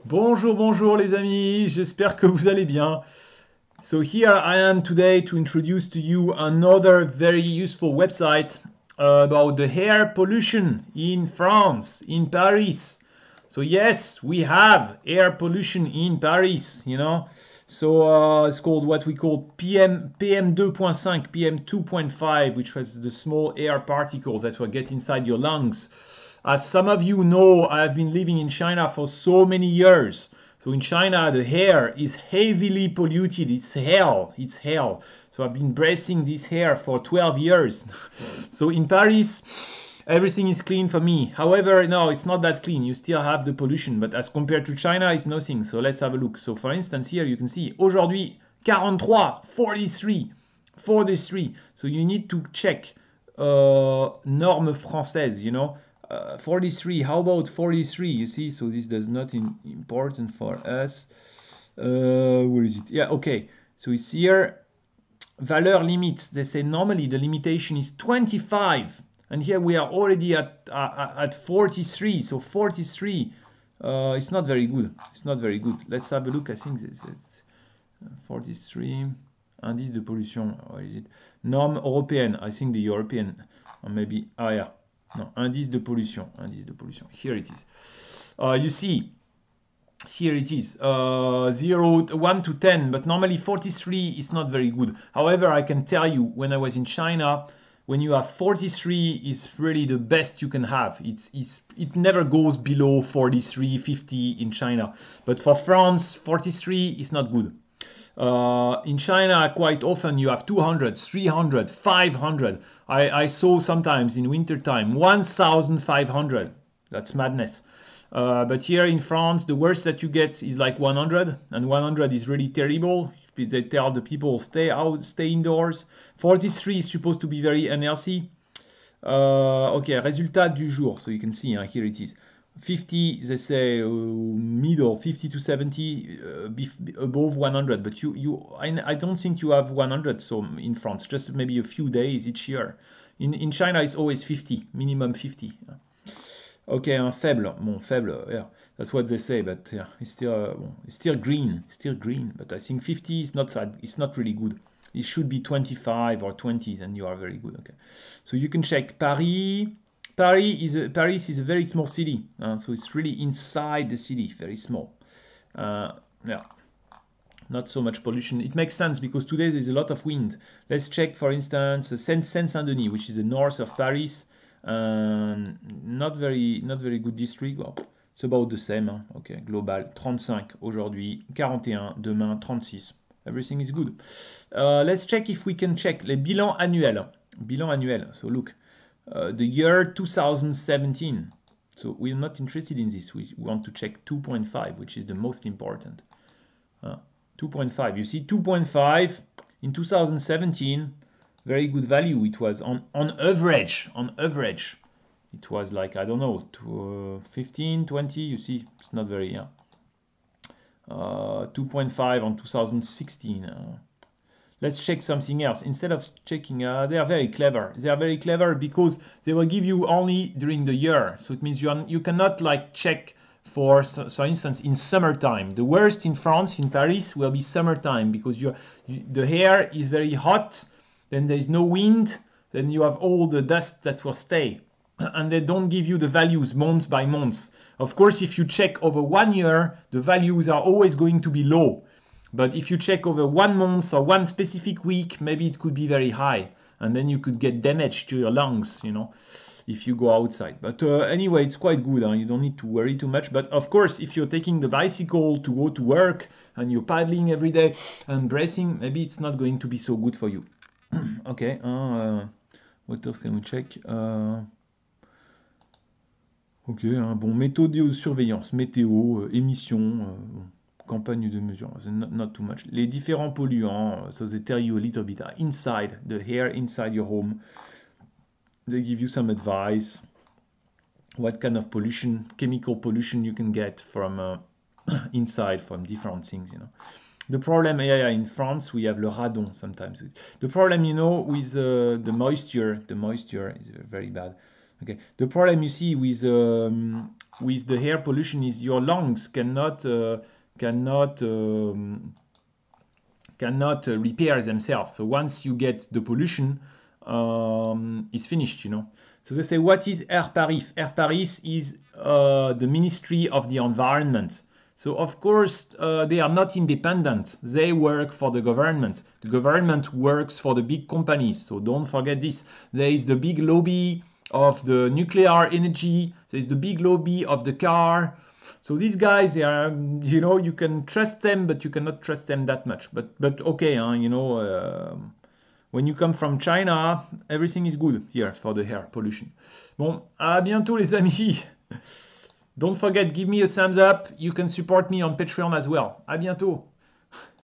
Bonjour, bonjour les amis, j'espère que vous allez bien. So here I am today to introduce to you another very useful website about the air pollution in France, in Paris. So yes, we have air pollution in Paris, you know. So it's called what we call PM2.5, PM2.5, which was the small air particles that will get inside your lungs. As some of you know, I've been living in China for so many years. So in China, the air is heavily polluted. It's hell. It's hell. So I've been breathing this air for 12 years. So in Paris, everything is clean for me. However, no, it's not that clean. You still have the pollution, but as compared to China, it's nothing. So let's have a look. So for instance, here you can see aujourd'hui 43, 43, 43. So you need to check normes françaises, you know. 43, how about 43? You see, so this does not important for us. Where is it? Yeah, okay. So it's here, valeur limits. They say normally the limitation is 25. And here we are already at 43. So 43, it's not very good. It's not very good. Let's have a look. I think this is 43. Indice de pollution. What is it? Norme européenne. I think the European. Or maybe, ah yeah. No, indice de pollution. Indice de pollution. Here it is. You see, here it is, 1 to 10, but normally 43 is not very good. However, I can tell you, when I was in China, when you have 43 is really the best you can have. It never goes below 43, 50 in China. But for France, 43 is not good. In China, quite often you have 200, 300, 500. I saw sometimes in wintertime 1,500. That's madness. But here in France, the worst that you get is like 100, and 100 is really terrible. They tell the people stay out, stay indoors. 43 is supposed to be very unhealthy. Okay, résultat du jour. So you can see, here it is. 50, they say middle, 50 to 70, above 100. But I don't think you have 100 so in France, just maybe a few days each year. In China, it's always 50, minimum 50. Okay, un faible. Bon, faible, yeah, that's what they say, but yeah, it's still green. But I think 50 is not that, it's not really good. It should be 25 or 20, then you are very good. Okay, so you can check Paris. Paris is a very small city, so it's really inside the city, very small. Yeah, not so much pollution. It makes sense because today there's a lot of wind. Let's check, for instance, Seine-Saint-Denis, which is the north of Paris. Not very good district. Well, it's about the same. Hein. Okay, global 35 aujourd'hui, 41 demain, 36. Everything is good. Let's check if we can check les bilans annuels. Bilan annuel. So look, the year 2017. So we are not interested in this. We want to check 2.5, which is the most important. 2.5. You see 2.5 in 2017, very good value. It was on average. It was like, I don't know, 15, 20. You see, it's not very, yeah. 2.5 on 2016. Let's check something else. Instead of checking, they are very clever. They are very clever because they will give you only during the year. So it means you cannot like check for instance, in summertime. The worst in France, in Paris, will be summertime because the air is very hot, then there is no wind, then you have all the dust that will stay. And they don't give you the values month by month. Of course, if you check over 1 year, the values are always going to be low. But if you check over 1 month or one specific week, maybe it could be very high. And then you could get damage to your lungs, you know, if you go outside. But anyway, it's quite good. Huh? You don't need to worry too much. But of course, if you're taking the bicycle to go to work and you're paddling every day and bracing, maybe it's not going to be so good for you. Okay. What else can we check? Ok, bon, méthode de surveillance, météo, émissions, campagne de mesure, not too much. Les différents polluants, so they tell you a little bit inside, the air inside your home. They give you some advice. What kind of pollution, chemical pollution you can get from inside, from different things, you know. The problem, in France, we have le radon sometimes. The problem, you know, with the moisture is very bad. Okay. The problem you see with the air pollution is your lungs cannot repair themselves. So once you get the pollution, it's finished, you know. So they say, what is Air Paris? Air Paris is the Ministry of the Environment. So of course they are not independent. They work for the government. The government works for the big companies. So don't forget this. There is the big lobby of the nuclear energy. There is the big lobby of the car. So these guys, they are, you know, you can trust them, but you cannot trust them that much. But okay, you know, when you come from China, everything is good here for the air pollution. Bon, à bientôt les amis. Don't forget, give me a thumbs up. You can support me on Patreon as well. À bientôt.